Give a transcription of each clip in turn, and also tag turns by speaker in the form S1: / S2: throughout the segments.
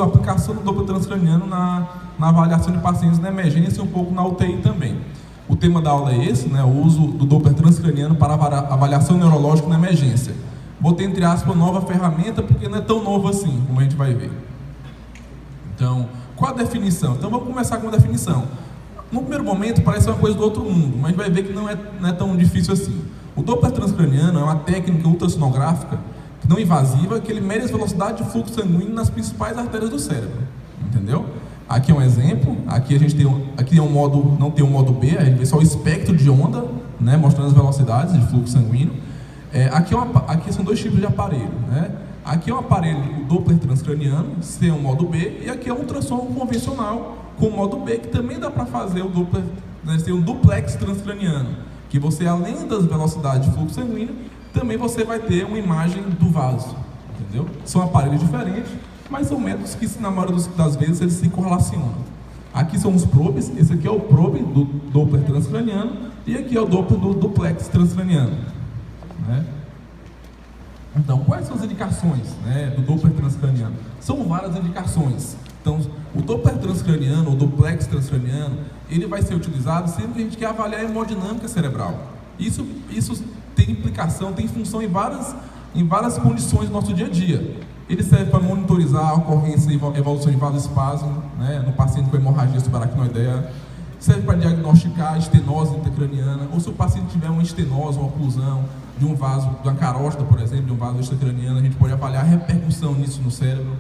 S1: a aplicação do Doppler transcraniano na avaliação de pacientes na emergência e um pouco na UTI também. O tema da aula é esse, né, o uso do Doppler transcraniano para avaliação neurológica na emergência. Botei entre aspas nova ferramenta porque não é tão novo assim, como a gente vai ver. Então, qual a definição? Então vamos começar com a definição. No primeiro momento parece uma coisa do outro mundo, mas a gente vai ver que não é tão difícil assim. O Doppler transcraniano é uma técnica ultrassonográfica não invasiva que ele mede as velocidades de fluxo sanguíneo nas principais artérias do cérebro. Entendeu? Aqui é um exemplo, aqui a gente tem aqui é um modo, não tem um modo B, a gente vê só o espectro de onda, né, mostrando as velocidades de fluxo sanguíneo. Aqui são dois tipos de aparelho, né? Aqui é um aparelho, o Doppler transcraniano, sem o modo B, e aqui é um ultrassom convencional com o modo B, que também dá para fazer o Doppler, né, tem um duplex transcraniano, que você, além das velocidades de fluxo sanguíneo, também você vai ter uma imagem do vaso, entendeu? São aparelhos diferentes, mas são métodos que, na maioria das vezes, eles se correlacionam. Aqui são os probes, esse aqui é o probe do Doppler transcraniano, e aqui é o Doppler do duplex transcraniano, né? Então, quais são as indicações, né, do Doppler transcraniano? São várias indicações. Então, o Doppler transcraniano, ou duplex transcraniano, ele vai ser utilizado sempre que a gente quer avaliar a hemodinâmica cerebral. Isso tem implicação, tem função em várias condições do nosso dia a dia. Ele serve para monitorizar a ocorrência e evolução de vasoespasmo, né, no paciente com hemorragia subaracnoideia. Serve para diagnosticar a estenose intracraniana, ou se o paciente tiver uma estenose, uma oclusão de um vaso, de uma carótida, por exemplo, de um vaso extracraniano, a gente pode avaliar a repercussão nisso no cérebro,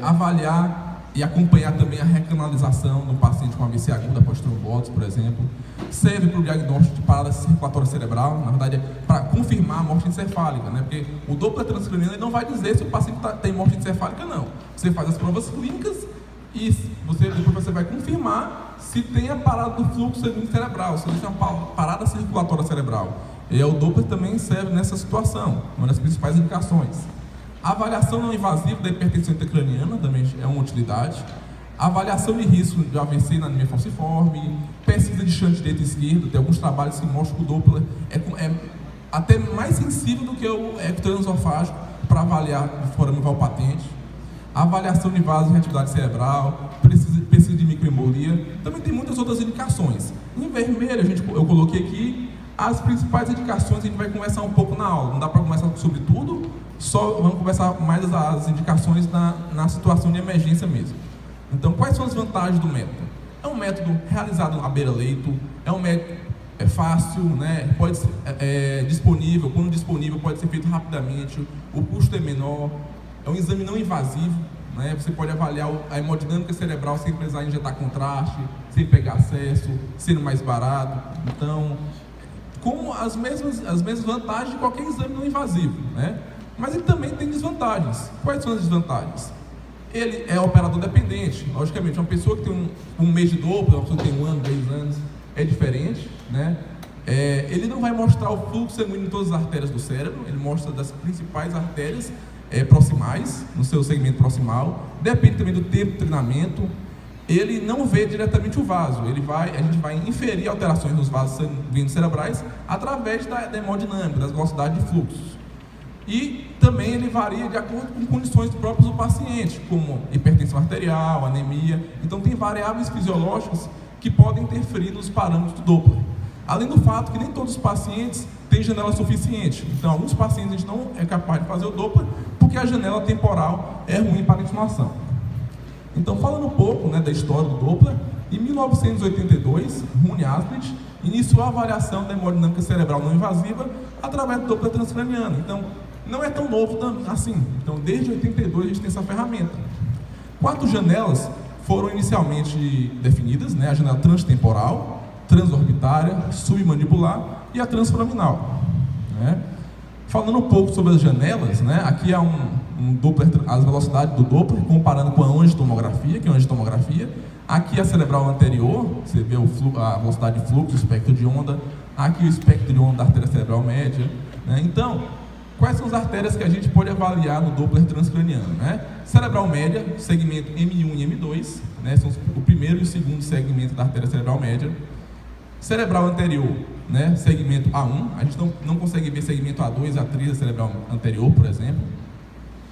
S1: avaliar e acompanhar também a recanalização no paciente com AVC aguda pós-trombose, por exemplo. Serve para o diagnóstico de parada circulatória cerebral, na verdade é para confirmar a morte encefálica, né? Porque o Doppler transcraniano ele não vai dizer se o paciente tem morte encefálica, não. Você faz as provas clínicas e depois você vai confirmar se tem a parada do fluxo sanguíneo cerebral, se tem uma parada circulatória cerebral. E o Doppler também serve nessa situação, uma das principais indicações. A avaliação não invasiva da hipertensão intracraniana também é uma utilidade. A avaliação de risco de AVC na anemia falciforme, pesquisa de shunt direita e esquerda, tem alguns trabalhos que mostram que o Doppler é até mais sensível do que o ectotransesofágico para avaliar de forma patente. A avaliação de vaso de reatividade cerebral, pesquisa de microembolia, também tem muitas outras indicações. Em vermelho, eu coloquei aqui as principais indicações, a gente vai conversar um pouco na aula, não dá para conversar sobre tudo, só vamos conversar mais as indicações na situação de emergência mesmo. Então, quais são as vantagens do método? É um método realizado à beira-leito, é um método fácil, né? Pode ser disponível, quando disponível, pode ser feito rapidamente, o custo é menor, é um exame não invasivo, né? Você pode avaliar a hemodinâmica cerebral sem precisar injetar contraste, sem pegar acesso, sendo mais barato. Então, com as mesmas vantagens de qualquer exame não invasivo, né? Mas ele também tem desvantagens. Quais são as desvantagens? Ele é operador dependente. Logicamente, uma pessoa que tem um mês de Doppler, uma pessoa que tem 1 ano, 10 anos, é diferente, né? Ele não vai mostrar o fluxo sanguíneo em todas as artérias do cérebro, ele mostra das principais artérias proximais, no seu segmento proximal. Depende também do tempo de treinamento. Ele não vê diretamente o vaso, a gente vai inferir alterações nos vasos sanguíneos cerebrais através da hemodinâmica, das velocidades de fluxos. E também ele varia de acordo com condições próprias do paciente, como hipertensão arterial, anemia. Então tem variáveis fisiológicas que podem interferir nos parâmetros do Doppler. Além do fato que nem todos os pacientes têm janela suficiente. Então alguns pacientes a gente não é capaz de fazer o Doppler porque a janela temporal é ruim para a intubação. Então, falando um pouco, né, da história do Doppler, em 1982, Rune Asbridge iniciou a avaliação da hemodinâmica cerebral não invasiva através do Doppler transcraniano. Então, não é tão novo assim. Então, desde 82 a gente tem essa ferramenta. 4 janelas foram inicialmente definidas, né, a janela transtemporal, transorbitária, submandibular e a transforaminal, né? Falando um pouco sobre as janelas, né, aqui há um Doppler, as velocidades do Doppler, comparando com a angiotomografia, que é a angiotomografia. Aqui a cerebral anterior, você vê a velocidade de fluxo, o espectro de onda. Aqui o espectro de onda da artéria cerebral média, né? Então, quais são as artérias que a gente pode avaliar no Doppler transcraniano, né? Cerebral média, segmento M1 e M2, né? São o primeiro e o segundo segmento da artéria cerebral média. Cerebral anterior, né? Segmento A1, a gente não consegue ver segmento A2, A3 da cerebral anterior, por exemplo.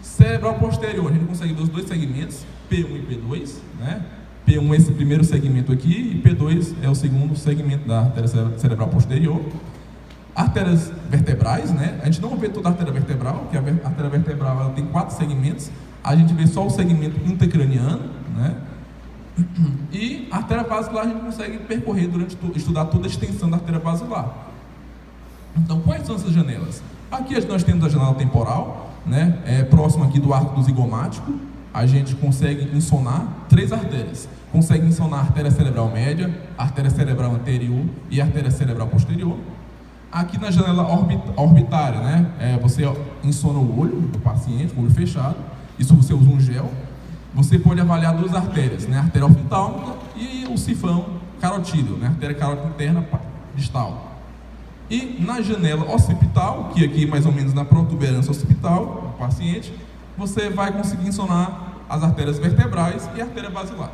S1: Cerebral posterior, a gente consegue ver os dois segmentos, P1 e P2, né? P1 é esse primeiro segmento aqui e P2 é o segundo segmento da artéria cerebral posterior. Artérias vertebrais, né? A gente não vê toda a artéria vertebral, porque a artéria vertebral ela tem 4 segmentos, a gente vê só o segmento intracraniano, né? E a artéria basilar a gente consegue percorrer estudar toda a extensão da artéria basilar. Então, quais são essas janelas? Aqui nós temos a janela temporal, né? Próximo aqui do arco do zigomático, a gente consegue insonar 3 artérias. Consegue insonar a artéria cerebral média, a artéria cerebral anterior e a artéria cerebral posterior. Aqui na janela orbitária, né? Você insona o olho do paciente, com o olho fechado. Isso você usa um gel. Você pode avaliar 2 artérias, né? A artéria oftálmica e o sifão carotídeo, né? A artéria carótida interna distal. E na janela occipital, que aqui mais ou menos na protuberância occipital do paciente, você vai conseguir insonar as artérias vertebrais e a artéria basilar.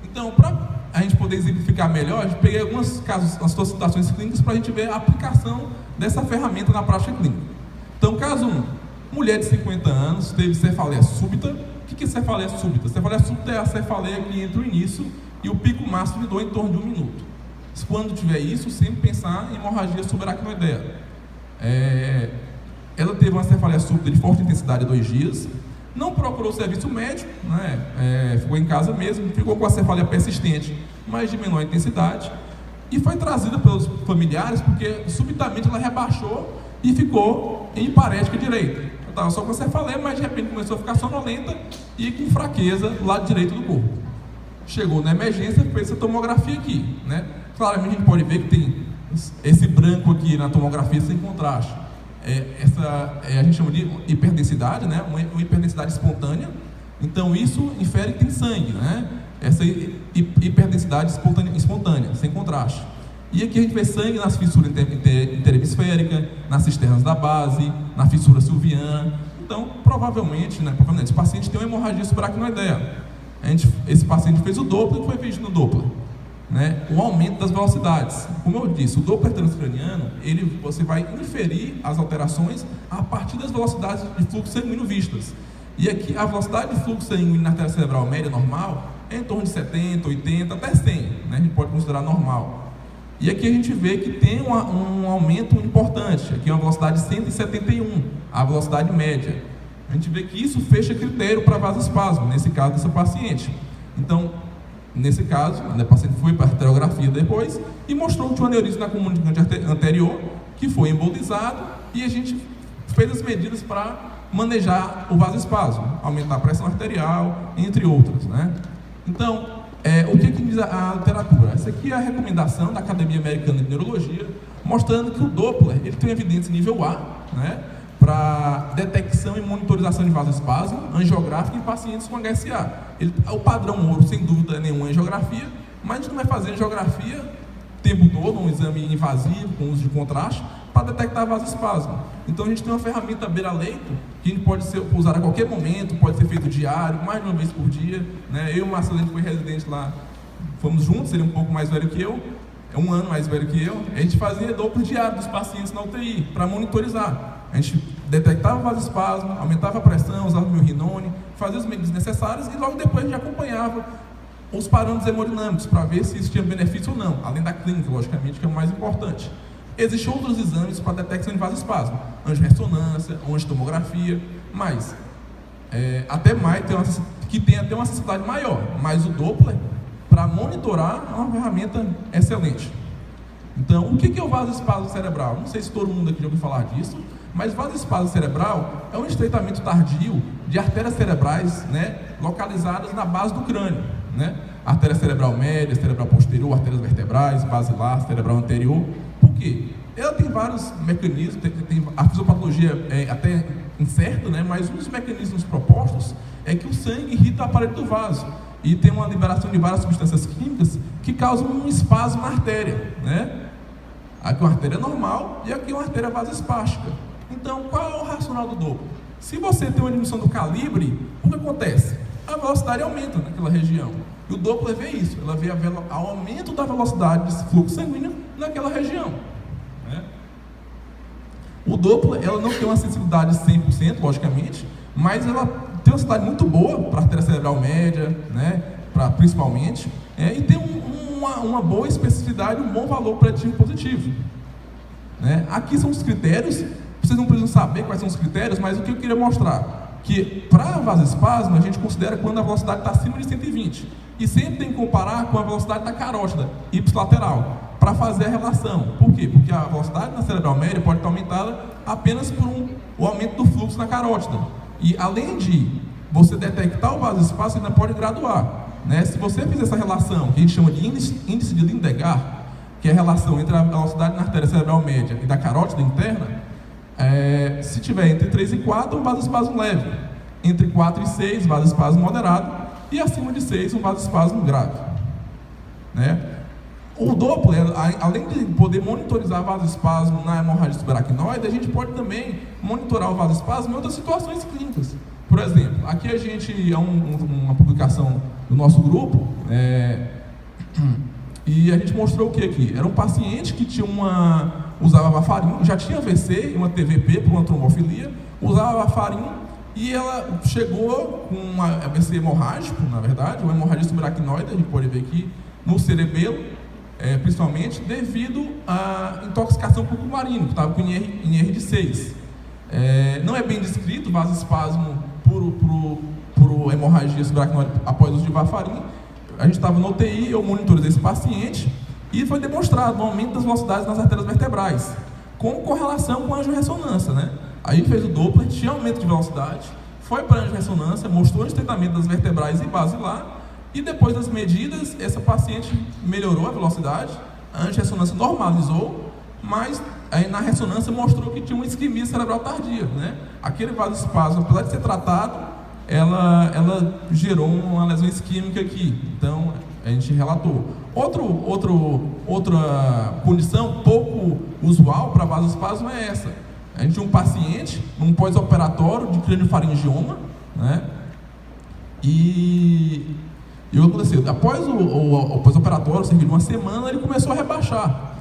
S1: Então, para a gente poder exemplificar melhor, a gente peguei alguns casos, as suas situações clínicas para a gente ver a aplicação dessa ferramenta na prática clínica. Então, caso 1, mulher de 50 anos, teve cefaleia súbita. O que é cefaleia súbita? Cefaleia súbita é a cefaleia que entre o início e o pico máximo de dor em torno de 1 minuto. Quando tiver isso, sempre pensar em hemorragia subaracnoideia. Ela teve uma cefaleia súbita de forte intensidade há 2 dias, não procurou serviço médico, né? Ficou em casa mesmo, ficou com a cefaleia persistente, mas de menor intensidade, e foi trazida pelos familiares porque subitamente ela rebaixou e ficou em hiparética direita. Ela estava só com a cefaleia, mas de repente começou a ficar sonolenta e com fraqueza do lado direito do corpo. Chegou na emergência, fez essa tomografia aqui, né? Claramente a gente pode ver que tem esse branco aqui na tomografia sem contraste. A gente chama de hiperdensidade, né? Uma hiperdensidade espontânea. Então isso infere que tem sangue, né? Essa hiperdensidade espontânea, sem contraste. E aqui a gente vê sangue nas fissuras interhemisféricas, nas cisternas da base, na fissura silviana. Então, provavelmente, né, esse paciente tem uma hemorragia subaracnoideia. Esse paciente fez o Doppler, que foi visto no Doppler, né? O aumento das velocidades. Como eu disse, o Doppler transcraniano, você vai inferir as alterações a partir das velocidades de fluxo sanguíneo vistas. E aqui a velocidade de fluxo sanguíneo na artéria cerebral média normal é em torno de 70, 80, até 100, né? A gente pode considerar normal. E aqui a gente vê que tem um aumento importante. Aqui é uma velocidade de 171, a velocidade média. A gente vê que isso fecha critério para vasoespasmo, nesse caso dessa paciente. Então, nesse caso, a paciente foi para a arteriografia depois e mostrou que tinha um aneurisma na comunicante anterior, que foi embolizado, e a gente fez as medidas para manejar o vasoespasmo, aumentar a pressão arterial, entre outras, né? Então, o que diz a literatura? Essa aqui é a recomendação da Academia Americana de Neurologia, mostrando que o Doppler ele tem evidência nível A, né, para detecção e monitorização de vasoespasmo angiográfico em pacientes com HSA. O padrão ouro, sem dúvida nenhuma, é angiografia, mas a gente não vai fazer angiografia o tempo todo, um exame invasivo, com uso de contraste, para detectar vasoespasmo. Então a gente tem uma ferramenta beira-leito, que a gente pode usar a qualquer momento, pode ser feito diário, mais de uma vez por dia, né? Eu e o Marcelino, que foi residente lá, fomos juntos, ele é um pouco mais velho que eu, é 1 ano mais velho que eu, a gente fazia Doppler diário dos pacientes na UTI, para monitorizar. A gente detectava o vasoespasmo, aumentava a pressão, usava o milrinone, fazia as medidas necessárias e logo depois a gente acompanhava os parâmetros hemodinâmicos para ver se isso tinha benefício ou não, além da clínica, logicamente, que é o mais importante. Existem outros exames para detecção de vasoespasmo, angiorressonância, angiotomografia, mas até mais, que tem até uma sensibilidade maior, mas o Doppler, para monitorar, é uma ferramenta excelente. Então, o que é o vasoespasmo cerebral? Não sei se todo mundo aqui já ouviu falar disso, mas vasoespasmo cerebral é um estreitamento tardio de artérias cerebrais, né, localizadas na base do crânio, né? Artéria cerebral média, cerebral posterior, artérias vertebrais, basilar, cerebral anterior. Por quê? Ela tem vários mecanismos, a fisiopatologia é até incerta, né, mas um dos mecanismos propostos é que o sangue irrita o aparelho do vaso e tem uma liberação de várias substâncias químicas que causam um espasmo na artéria, né? Aqui uma artéria normal e aqui uma artéria vasoespástica. Então, qual é o racional do Doppler? Se você tem uma diminuição do calibre, o que acontece? A velocidade aumenta naquela região. E o Doppler vê isso, ela vê o aumento da velocidade desse fluxo sanguíneo naquela região, né? O Doppler, ela não tem uma sensibilidade 100%, logicamente, mas ela tem uma velocidade muito boa para a artéria cerebral média, né, principalmente, e tem uma boa especificidade, um bom valor preditivo positivo. Né? Aqui são os critérios, vocês não precisam saber quais são os critérios, mas o que eu queria mostrar, que para vasoespasmo a gente considera quando a velocidade está acima de 120, e sempre tem que comparar com a velocidade da carótida ipsilateral, para fazer a relação. Por quê? Porque a velocidade na cerebral média pode estar aumentada apenas por o aumento do fluxo na carótida. E além de você detectar o vasoespasmo, você ainda pode graduar. Né? Se você fizer essa relação, que a gente chama de índice de Lindegaard, que é a relação entre a velocidade na artéria cerebral média e da carótida interna, se tiver entre 3 e 4, um vasoespasmo leve. Entre 4 e 6, vasoespasmo moderado. E acima de 6, um vasoespasmo grave. Né? O Doppler, além de poder monitorizar vasoespasmo na hemorragia subaracnoide, a gente pode também monitorar o vasoespasmo em outras situações clínicas. Por exemplo, aqui a gente, uma publicação do nosso grupo, e a gente mostrou o que aqui? Era um paciente que usava varfarina, já tinha AVC, uma TVP por uma trombofilia, usava varfarina, e ela chegou com um AVC hemorrágico, na verdade, uma hemorragia subaracnoide, a gente pode ver aqui no cerebelo, principalmente devido à intoxicação por cumarino, que estava com INR de 6. Não é bem descrito o vasoespasmo por hemorragia subaracnoide após o uso de varfarina. A gente estava no UTI, eu monitorizei esse paciente e foi demonstrado um aumento das velocidades nas artérias vertebrais, com correlação com a angiorressonância, né? A gente fez o Doppler, tinha aumento de velocidade, foi para a angiorressonância, mostrou o estreitamento das vertebrais e basilar, e depois das medidas, essa paciente melhorou a velocidade, a angiorressonância normalizou, mas aí na ressonância mostrou que tinha uma isquemia cerebral tardia, né? Aquele vasoespasmo, apesar de ser tratado, ela gerou uma lesão isquêmica aqui, então a gente relatou. Outra condição pouco usual para vasoespasmo é essa. A gente tinha um paciente, num pós-operatório de craniofaringioma, né? E o que aconteceu? Após o pós-operatório, cerca de uma semana, ele começou a rebaixar.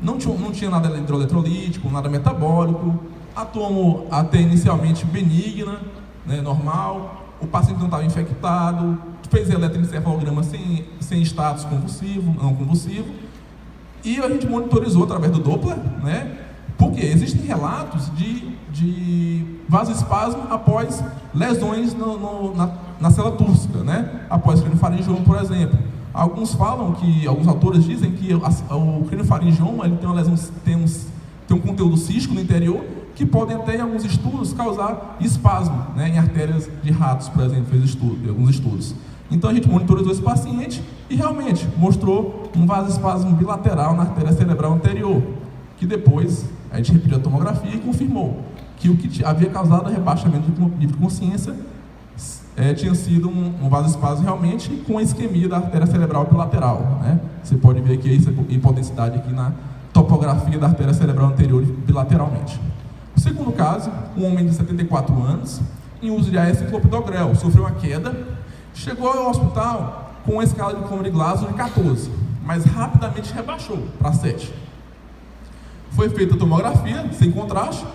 S1: Não tinha nada hidroeletrolítico, nada metabólico, a tomo até inicialmente benigna, né, normal, o paciente não estava infectado, fez eletroencefalograma sem status não convulsivo, e a gente monitorizou através do Doppler, né, porque existem relatos de vasoespasmo após lesões na célula túrcica, né, após craniofaringioma, por exemplo. Alguns autores dizem que o craniofaringioma ele tem uma lesão, tem um conteúdo cístico no interior, que podem até, em alguns estudos, causar espasmo, né, em artérias de ratos, por exemplo, fez alguns estudos. Então a gente monitorizou esse paciente e realmente mostrou um vasoespasmo bilateral na artéria cerebral anterior, que depois a gente repetiu a tomografia e confirmou que o que havia causado rebaixamento de nível de consciência tinha sido um vasoespasmo realmente com a isquemia da artéria cerebral bilateral, né? Você pode ver aqui a hipodensidade aqui na topografia da artéria cerebral anterior bilateralmente. O segundo caso, um homem de 74 anos, em uso de AS clopidogrel, sofreu uma queda, chegou ao hospital com uma escala de Comer de Glasgow de 14, mas rapidamente rebaixou para 7. Foi feita a tomografia, sem contraste,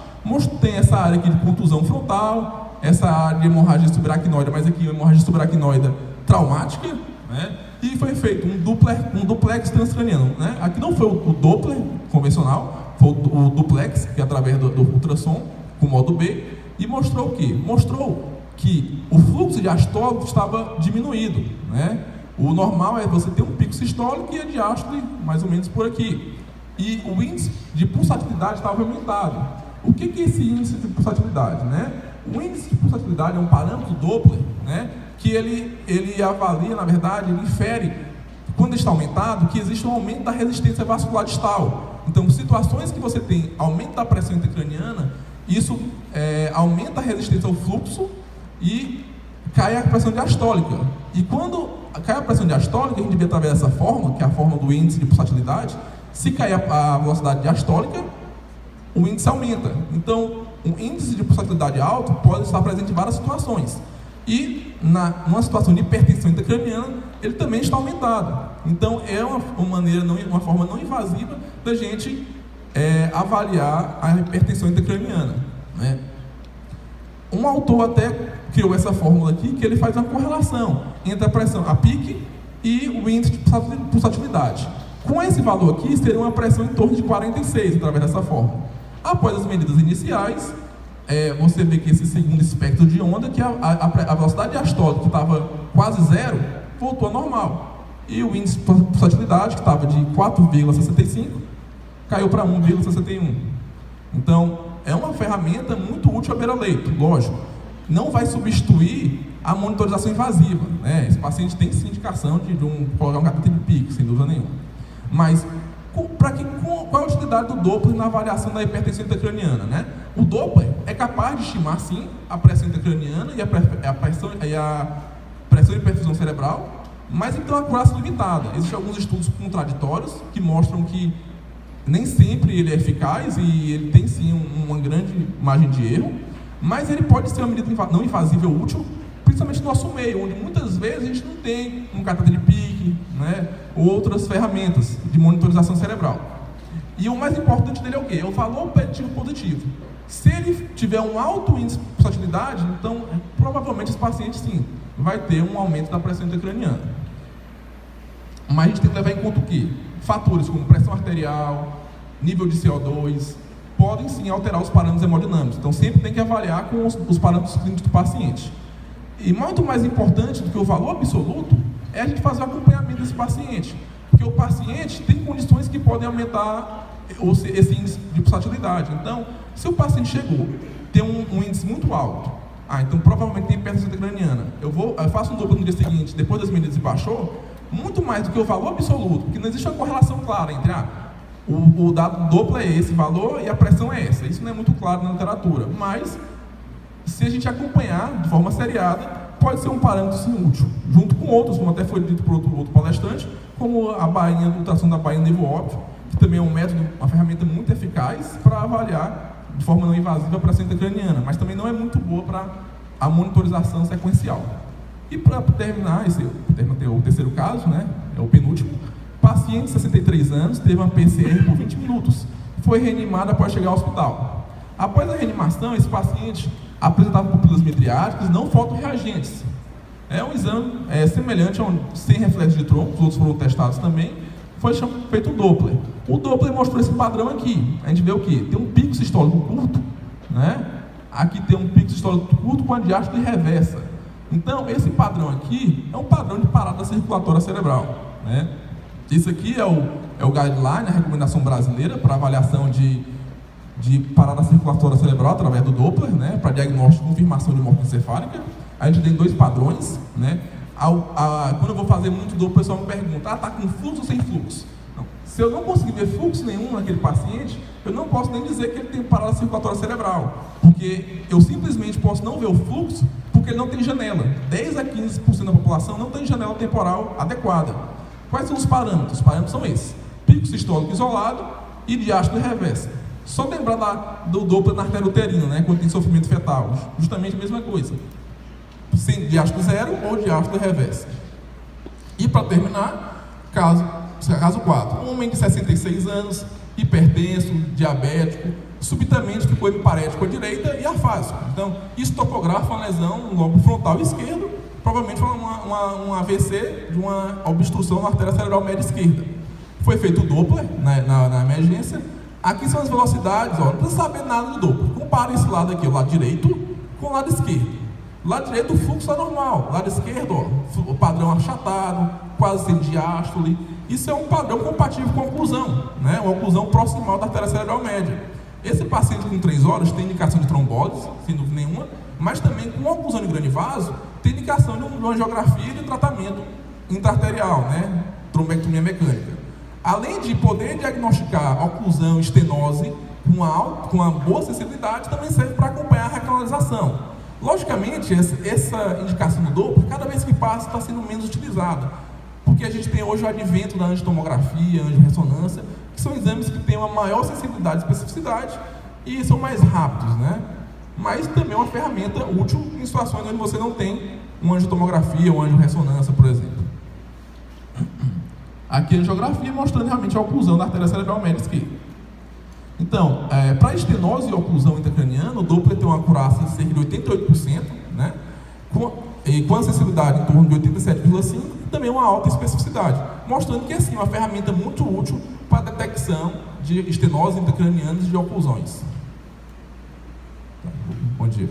S1: tem essa área aqui de contusão frontal, essa área de hemorragia subaracnoide, mas aqui uma hemorragia subaracnoide traumática, né? E foi feito um duplex transcraniano, né? Aqui não foi o Doppler convencional, foi o duplex, que é através do ultrassom, com modo B, e mostrou o quê? Mostrou que o fluxo diastólico estava diminuído, né? O normal é você ter um pico sistólico e a diástole mais ou menos por aqui. E o índice de pulsatilidade estava aumentado. O que é esse índice de pulsatilidade, né? O índice de pulsatilidade é um parâmetro Doppler, né? Que ele avalia, na verdade, ele infere, quando está aumentado, que existe um aumento da resistência vascular distal. Então, situações que você tem aumento da pressão intracraniana, isso aumenta a resistência ao fluxo e cai a pressão diastólica. E quando cai a pressão diastólica, a gente vê através dessa fórmula, que é a fórmula do índice de pulsatilidade, se cair a velocidade diastólica, o índice aumenta. Então, o índice de pulsatilidade alto pode estar presente em várias situações. E, numa situação de hipertensão intracraniana, ele também está aumentado. Então, é uma forma não invasiva da gente avaliar a hipertensão intracraniana, né? Um autor até criou essa fórmula aqui, que ele faz uma correlação entre a pressão a pique e o índice de pulsatilidade. Com esse valor aqui, seria uma pressão em torno de 46, através dessa fórmula. Após as medidas iniciais, você vê que esse segundo espectro de onda, que a velocidade diastólica, que estava quase zero, voltou ao normal. E o índice de pulsatilidade, que estava de 4,65, caiu para 1,61. Então, é uma ferramenta muito útil à beira-leito, lógico. Não vai substituir a monitorização invasiva, né? Esse paciente tem sim indicação de colocar um catéter de pique, sem dúvida nenhuma. Mas, qual a utilidade do Doppler na avaliação da hipertensão intracraniana, né? O Doppler é capaz de estimar, sim, a pressão intracraniana e a pressão de perfusão cerebral, mas ele tem uma acuracia limitada. Existem alguns estudos contraditórios que mostram que nem sempre ele é eficaz e ele tem sim uma grande margem de erro, mas ele pode ser uma medida não invasiva útil, principalmente no nosso meio, onde muitas vezes a gente não tem um catéter de pique, né, ou outras ferramentas de monitorização cerebral. E o mais importante dele é o quê? É o valor preditivo positivo. Se ele tiver um alto índice de pulsatilidade, então provavelmente esse paciente sim vai ter um aumento da pressão intracraniana. Mas a gente tem que levar em conta o quê? Fatores como pressão arterial, nível de CO2, podem sim alterar os parâmetros hemodinâmicos. Então sempre tem que avaliar com os parâmetros clínicos do paciente. E muito mais importante do que o valor absoluto é a gente fazer o acompanhamento desse paciente. Porque o paciente tem condições que podem aumentar esse índice de pulsatilidade. Então, se o paciente chegou, tem um índice muito alto, então provavelmente tem hipertensão intracraniana. Eu faço um Doppler no dia seguinte, depois das medidas e baixou, muito mais do que o valor absoluto, porque não existe uma correlação clara entre o dado do Doppler é esse valor e a pressão é essa. Isso não é muito claro na literatura, mas se a gente acompanhar de forma seriada, pode ser um parâmetro sim útil, junto com outros, como até foi dito por outro palestrante, como a bainha, a ultrassom da bainha nível óbvio, que também é um método, uma ferramenta muito eficaz para avaliar de forma não invasiva a pressão intracraniana, mas também não é muito boa para a monitorização sequencial. E para terminar, o terceiro caso, né, é o penúltimo, paciente de 63 anos, teve uma PCR por 20 minutos, foi reanimado após chegar ao hospital. Após a reanimação, esse paciente apresentava pupilas midriáticas não fotorreagentes. É um exame semelhante a sem reflexo de tronco, os outros foram testados também, foi feito um Doppler. O Doppler mostrou esse padrão aqui. A gente vê o quê? Tem um pico sistólico curto, né? Aqui tem um pico sistólico curto com a diástole reversa. Então, esse padrão aqui é um padrão de parada circulatória cerebral, né? Isso aqui é o guideline, a recomendação brasileira para avaliação de parada circulatória cerebral através do Doppler, né? Para diagnóstico e confirmação de morte encefálica. A gente tem dois padrões, né? Quando eu vou fazer muito Doppler, o pessoal me pergunta, está com fluxo ou sem fluxo? Não. Se eu não conseguir ver fluxo nenhum naquele paciente, eu não posso nem dizer que ele tem parada circulatória cerebral, porque eu simplesmente posso não ver o fluxo porque ele não tem janela. 10 a 15% da população não tem janela temporal adequada. Quais são os parâmetros? Os parâmetros são esses: pico sistólico isolado e diástole reversa. Só lembrar do Doppler na artéria uterina, né, quando tem sofrimento fetal, justamente a mesma coisa. Sem diástole zero ou diástole reversa. E para terminar, caso 4, um homem de 66 anos, hipertenso, diabético, subitamente ficou hemiparético à direita e afásico. Então, isso topografa uma lesão no lobo frontal esquerdo, provavelmente um AVC de uma obstrução na artéria cerebral média esquerda. Foi feito o Doppler na emergência. Aqui são as velocidades, não precisa saber nada do Doppler. Compara esse lado aqui, o lado direito, com o lado esquerdo. O lado direito o fluxo é normal, o lado esquerdo, o padrão achatado, quase sem diástole. Isso é um padrão compatível com a oclusão, né? Uma oclusão proximal da artéria cerebral média. Esse paciente com 3 horas tem indicação de trombose, sem dúvida nenhuma, mas também com oclusão de grande vaso, tem indicação de uma angiografia e de tratamento intraarterial, né? Trombectomia mecânica. Além de poder diagnosticar oclusão, estenose, com uma boa sensibilidade, também serve para acompanhar a recanalização. Logicamente, essa indicação do Doppler, cada vez que passa, está sendo menos utilizada, porque a gente tem hoje o advento da angiotomografia, angiorressonância, que são exames que têm uma maior sensibilidade e especificidade e são mais rápidos, né? Mas também é uma ferramenta útil em situações onde você não tem uma angiotomografia ou angiorressonância, por exemplo. Aqui a angiografia mostrando realmente a oclusão da artéria cerebral média esquerda. Então, para estenose e oclusão intracraniana, o Doppler tem uma acurácia de cerca de 88%, né? Com a sensibilidade em torno de 87,5% e também uma alta especificidade, mostrando que assim, é uma ferramenta muito útil para a detecção de estenose intracranianas e de oclusões. Bom dia.